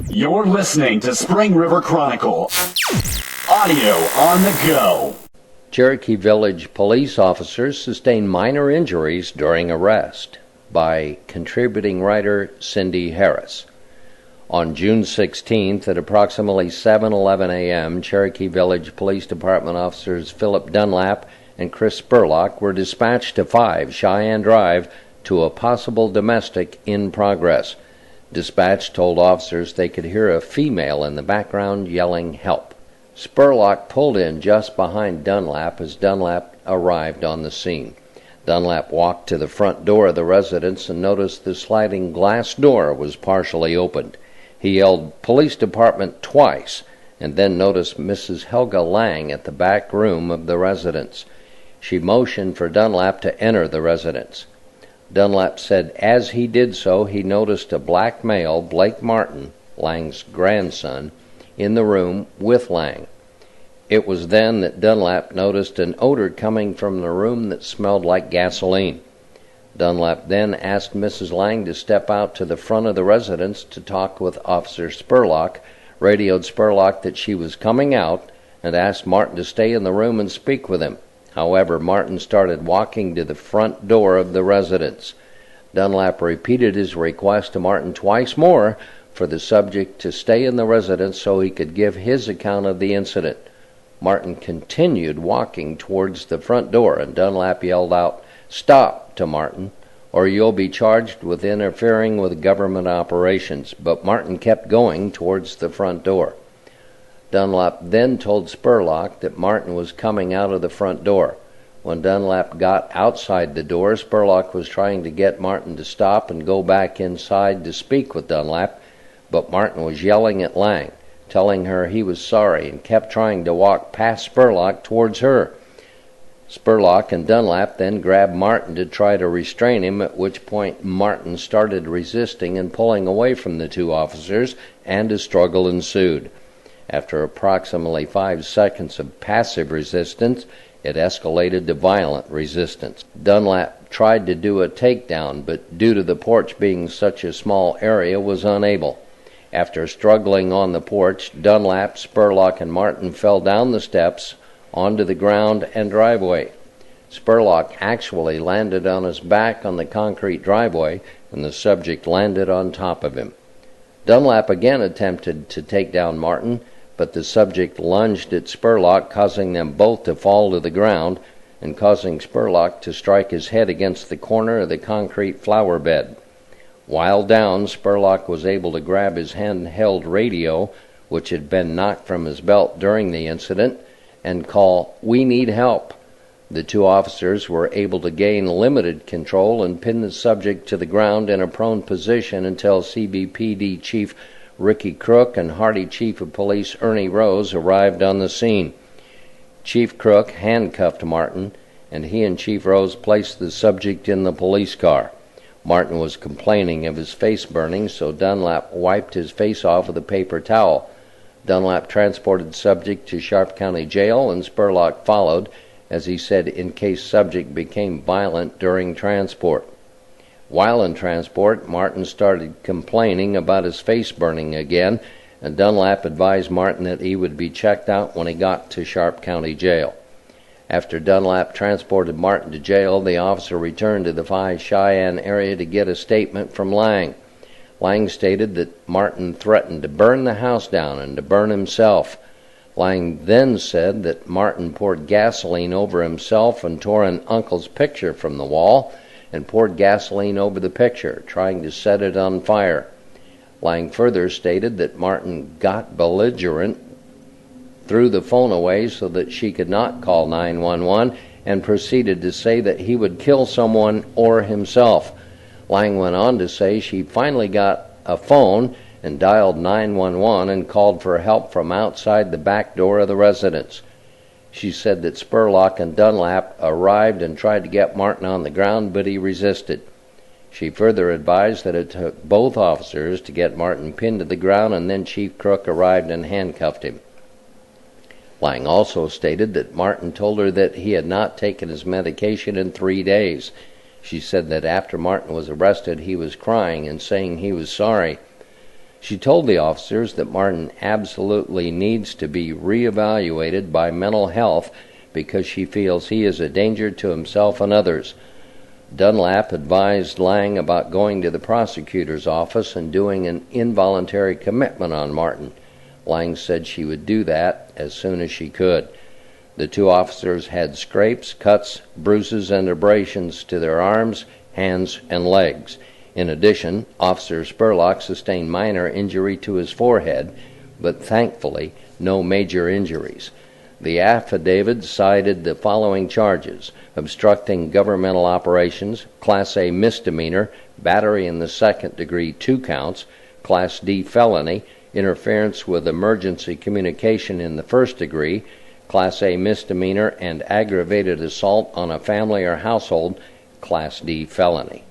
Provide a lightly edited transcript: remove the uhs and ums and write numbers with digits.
You're listening to Spring River Chronicle. Audio on the go. Cherokee Village Police Officers sustain minor injuries during arrest, by contributing writer Cindy Harris. On June 16th at approximately 7:11 a.m., Cherokee Village Police Department officers Philip Dunlap and Chris Spurlock were dispatched to 5 Cheyenne Drive to a possible domestic in progress. Dispatch told officers they could hear a female in the background yelling help. Spurlock pulled in just behind Dunlap as Dunlap arrived on the scene. Dunlap walked to the front door of the residence and noticed the sliding glass door was partially opened. He yelled, "Police Department," twice, and then noticed Mrs. Helga Lang at the back room of the residence. She motioned for Dunlap to enter the residence. Dunlap said as he did so, he noticed a black male, Blake Martin, Lang's grandson, in the room with Lang. It was then that Dunlap noticed an odor coming from the room that smelled like gasoline. Dunlap then asked Mrs. Lang to step out to the front of the residence to talk with Officer Spurlock, radioed Spurlock that she was coming out, and asked Martin to stay in the room and speak with him. However, Martin started walking to the front door of the residence. Dunlap repeated his request to Martin twice more for the subject to stay in the residence so he could give his account of the incident. Martin continued walking towards the front door, and Dunlap yelled out, "Stop," to Martin, "or you'll be charged with interfering with government operations." But Martin kept going towards the front door. Dunlap then told Spurlock that Martin was coming out of the front door. When Dunlap got outside the door, Spurlock was trying to get Martin to stop and go back inside to speak with Dunlap, but Martin was yelling at Lang, telling her he was sorry, and kept trying to walk past Spurlock towards her. Spurlock and Dunlap then grabbed Martin to try to restrain him, at which point Martin started resisting and pulling away from the 2 officers, and a struggle ensued. After approximately 5 seconds of passive resistance, it escalated to violent resistance. Dunlap tried to do a takedown, but due to the porch being such a small area, was unable. After struggling on the porch, Dunlap, Spurlock, and Martin fell down the steps onto the ground and driveway. Spurlock actually landed on his back on the concrete driveway, and the subject landed on top of him. Dunlap again attempted to take down Martin, but the subject lunged at Spurlock, causing them both to fall to the ground and causing Spurlock to strike his head against the corner of the concrete flower bed. While down, Spurlock was able to grab his handheld radio, which had been knocked from his belt during the incident, and call, "We need help." The 2 officers were able to gain limited control and pin the subject to the ground in a prone position until CBPD Chief Ricky Crook and Hardy Chief of Police Ernie Rose arrived on the scene. Chief Crook handcuffed Martin, and he and Chief Rose placed the subject in the police car. Martin was complaining of his face burning, so Dunlap wiped his face off with a paper towel. Dunlap transported subject to Sharp County Jail, and Spurlock followed, as he said, in case subject became violent during transport. While in transport, Martin started complaining about his face burning again, and Dunlap advised Martin that he would be checked out when he got to Sharp County Jail. After Dunlap transported Martin to jail, the officer returned to the 5 Cheyenne area to get a statement from Lang. Lang stated that Martin threatened to burn the house down and to burn himself. Lang then said that Martin poured gasoline over himself and tore an uncle's picture from the wall and poured gasoline over the picture, trying to set it on fire. Lang further stated that Martin got belligerent, threw the phone away so that she could not call 911, and proceeded to say that he would kill someone or himself. Lang went on to say she finally got a phone and dialed 911 and called for help from outside the back door of the residence. She said that Spurlock and Dunlap arrived and tried to get Martin on the ground, but he resisted. She further advised that it took both officers to get Martin pinned to the ground, and then Chief Crook arrived and handcuffed him. Lang also stated that Martin told her that he had not taken his medication in 3 days. She said that after Martin was arrested, he was crying and saying he was sorry. She told the officers that Martin absolutely needs to be reevaluated by mental health because she feels he is a danger to himself and others. Dunlap advised Lang about going to the prosecutor's office and doing an involuntary commitment on Martin. Lang said she would do that as soon as she could. The two officers had scrapes, cuts, bruises, and abrasions to their arms, hands, and legs. In addition, Officer Spurlock sustained minor injury to his forehead, but thankfully no major injuries. The affidavit cited the following charges: obstructing governmental operations, Class A misdemeanor, battery in the second degree 2 counts, Class D felony, interference with emergency communication in the first degree, Class A misdemeanor, and aggravated assault on a family or household, Class D felony.